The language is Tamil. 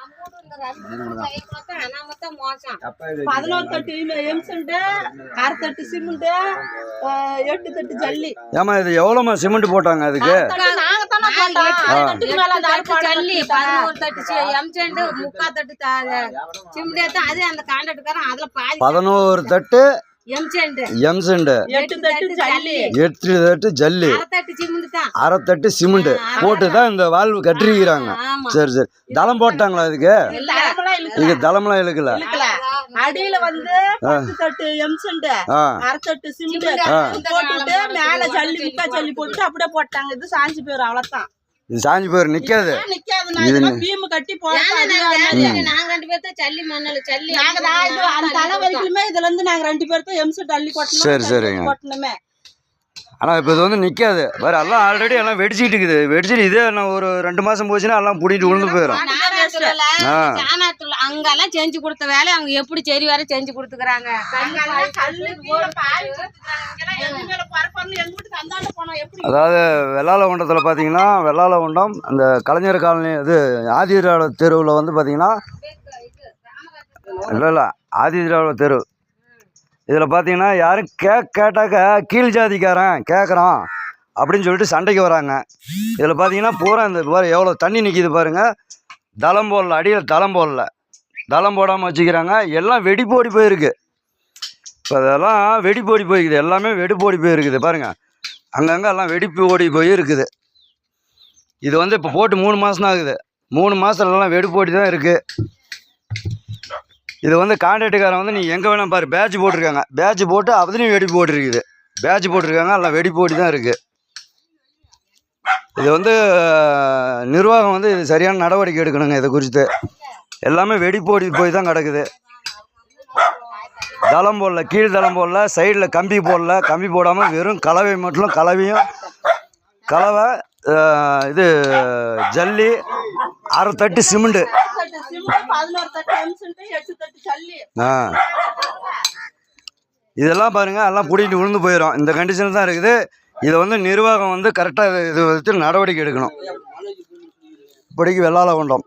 11 தட்டு எம்சண்ட், 6 தட்டு சிமெண்ட், 8 தட்டு ஜல்லி. ஏமா இது எவ்வளோமா சிமெண்ட் போட்டாங்க அதுக்கு? ஜல்லி 11 தட்டு எம்சண்ட், 3/4 தட்டு சிமெண்ட். அது அந்த கான்ட்ராக்டர்காரன் அதுல பாதி 11 தட்டு எம்சண்ட், 8 தட்டு ஜல்லி, 8 தட்டு ஜல்லி, 1/2 தட்டு சிமெண்ட் தான். 1/2 தட்டு சிமெண்ட் போட்டு தான் இந்த வால்வு கட்டிருக்கிறாங்க. சரி சரி. தளம் போட்டாங்களா இதுக்கு? இது தளம்லாம் இழுக்கல. அடியில வந்து 10 தட்டு எம்சண்ட், 1/2 தட்டு சிமெண்ட் போட்டுட்டு மேல ஜல்லி முக்கா ஜல்லி போட்டு அப்படியே போட்டாங்க. இது சாஞ்சி போயிரும், அவ்வளவுதான். இது சாஞ்சி போயிரு, நிக்காது. பீம் கட்டி போட்டாங்க. நாங்க 2 பேர்த்த ஜல்லி மண்ணல ஜல்லி அந்த தலை வரைக்குமே இதுல இருந்து நாங்க 2 பேர்த்த எம்சண்ட் அள்ளி கொட்டணும். சரி சரிங்க. கொட்டணுமே. ஆனால் இப்போ இது வந்து நிற்காது. வேறு எல்லாம் ஆல்ரெடி எல்லாம் வெடிச்சிட்டு இருக்குது. வெடிச்சிட்டு இதே நான் ஒரு 2 மாதம் போச்சுன்னா எல்லாம் பிடிட்டு விழுந்து போயிடும். அங்கெல்லாம் செஞ்சு கொடுத்த வேலையை அவங்க எப்படி சரி வர செஞ்சு கொடுத்துக்கிறாங்க. அதாவது வெள்ளாளகுண்டத்தில் பார்த்தீங்கன்னா, வெள்ளாளகுண்டம் அந்த கலைஞர் காலனி இது ஆதிதிராவிட தெருவில் வந்து பார்த்தீங்கன்னா, இல்லை ஆதிதிராவிட தெரு. இதில் பார்த்தீங்கன்னா யாரும் கேட்டாக்கா கீழ் ஜாதிக்காரன் கேட்குறான் அப்படின்னு சொல்லிட்டு சண்டைக்கு வராங்க. இதில் பார்த்தீங்கன்னா பூரா இந்த எவ்வளோ தண்ணி நிற்கிது பாருங்கள். தளம் போடல, அடியில் தளம் போடல, தளம் போடாமல் வச்சுக்கிறாங்க. எல்லாம் வெடிப்போடி போயிருக்கு. இப்போ அதெல்லாம் வெடிப்போடி போயிருக்குது. எல்லாமே வெடிப்போடி போயிருக்குது பாருங்கள். அங்கங்கே எல்லாம் வெடிப்பு ஓடி போய் இருக்குது. இது வந்து இப்போ போட்டு 3 மாதம் தான் ஆகுது. 3 மாதத்துலலாம் வெடிப்போடி தான் இருக்குது. இது வந்து கான்ட்ராக்டுக்காரன் வந்து நீ எங்கே வேணால் பாரு, பேட்ச் போட்டிருக்காங்க. பேட்ச் போட்டு அதுலேயும் வெடிப்பு போட்டிருக்குது. பேட்ச் போட்டிருக்காங்க, எல்லாம் வெடிப்போடி தான் இருக்குது. இது வந்து நிர்வாகம் வந்து இது சரியான நடவடிக்கை எடுக்கணுங்க. இதை குறித்து எல்லாமே வெடிப்போடி போய் தான் கிடக்குது. தளம் போடல, கீழ் தளம் போடல, சைடில் கம்பி போடல. கம்பி போடாமல் வெறும் கலவை மட்டும், கலவை இது ஜல்லி, 1/2 தட்டு சிமெண்ட். இதெல்லாம் பாருங்க, எல்லாம் பிடிக்கிட்டு விழுந்து போயிடும். இந்த கண்டிஷன் தான் இருக்குது. இதை வந்து நிர்வாகம் வந்து கரெக்டாக இது நடவடிக்கை எடுக்கணும். இப்படிக்கு வெள்ளாளகுண்டம்.